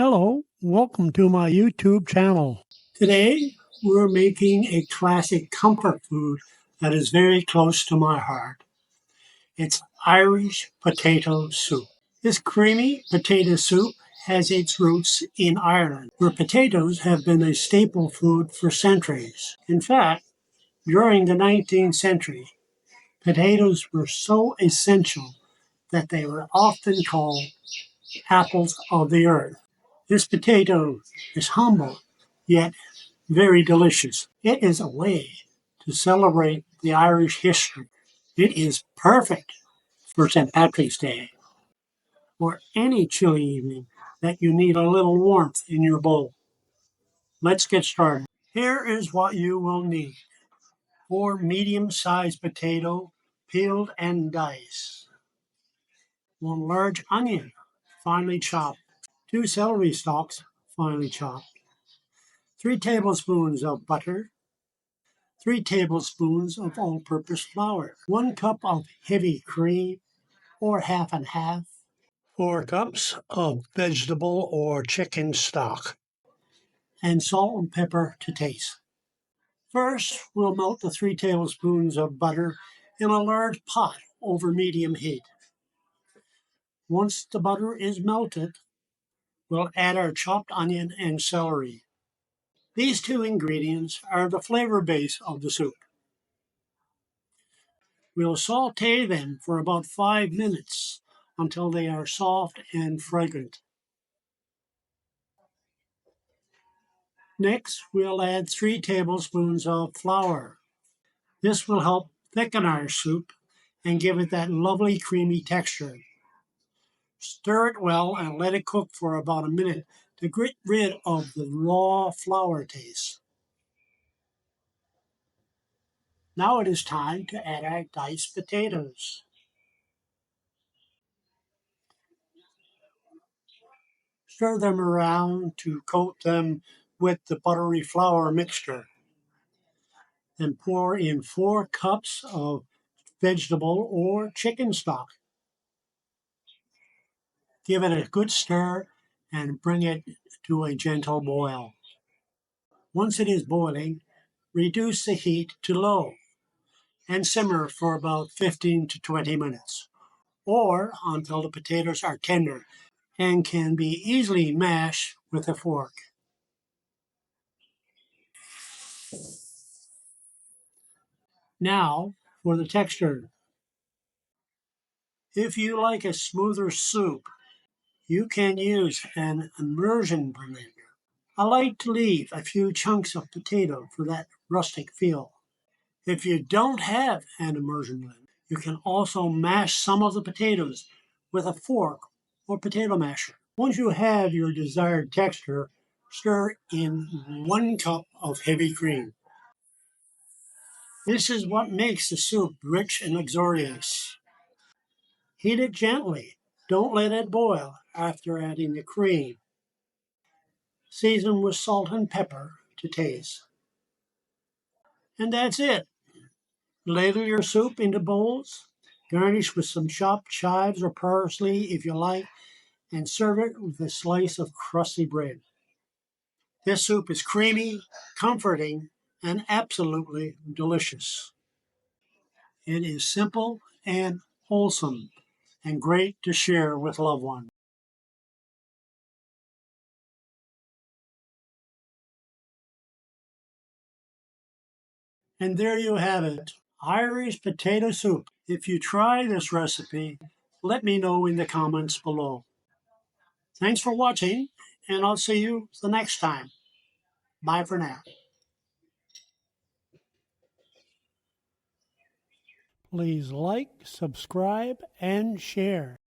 Hello, welcome to my YouTube channel. Today we're making a classic comfort food that is very close to my heart. It's Irish potato soup. This creamy potato soup has its roots in Ireland, where potatoes have been a staple food for centuries. In fact, during the 19th century, potatoes were so essential that they were often called apples of the earth. This potato is humble, yet very delicious. It is a way to celebrate the Irish history. It is perfect for St. Patrick's Day or any chilly evening that you need a little warmth in your bowl. Let's get started. Here is what you will need. 4 medium-sized potato, peeled and diced. 1 large onion, finely chopped. 2 celery stalks, finely chopped. 3 tablespoons of butter. 3 tablespoons of all-purpose flour. 1 cup of heavy cream, or half and half. 4 cups of vegetable or chicken stock. And salt and pepper to taste. First, we'll melt the 3 tablespoons of butter in a large pot over medium heat. Once the butter is melted, we'll add our chopped onion and celery. These 2 ingredients are the flavor base of the soup. We'll saute them for about 5 minutes until they are soft and fragrant. Next, we'll add 3 tablespoons of flour. This will help thicken our soup and give it that lovely creamy texture. Stir it well and let it cook for about a minute to get rid of the raw flour taste. Now it is time to add our diced potatoes. Stir them around to coat them with the buttery flour mixture. Then pour in 4 cups of vegetable or chicken stock. Give it a good stir and bring it to a gentle boil. Once it is boiling, reduce the heat to low and simmer for about 15 to 20 minutes, or until the potatoes are tender and can be easily mashed with a fork. Now for the texture. If you like a smoother soup, you can use an immersion blender. I like to leave a few chunks of potato for that rustic feel. If you don't have an immersion blender, you can also mash some of the potatoes with a fork or potato masher. Once you have your desired texture, stir in 1 cup of heavy cream. This is what makes the soup rich and luxurious. Heat it gently. Don't let it boil after adding the cream. Season with salt and pepper to taste. And that's it. Ladle your soup into bowls, garnish with some chopped chives or parsley if you like, and serve it with a slice of crusty bread. This soup is creamy, comforting, and absolutely delicious. It is simple and wholesome, and great to share with loved ones. And there you have it, Irish potato soup. If you try this recipe, let me know in the comments below. Thanks for watching, and I'll see you the next time. Bye for now. Please like, subscribe, and share.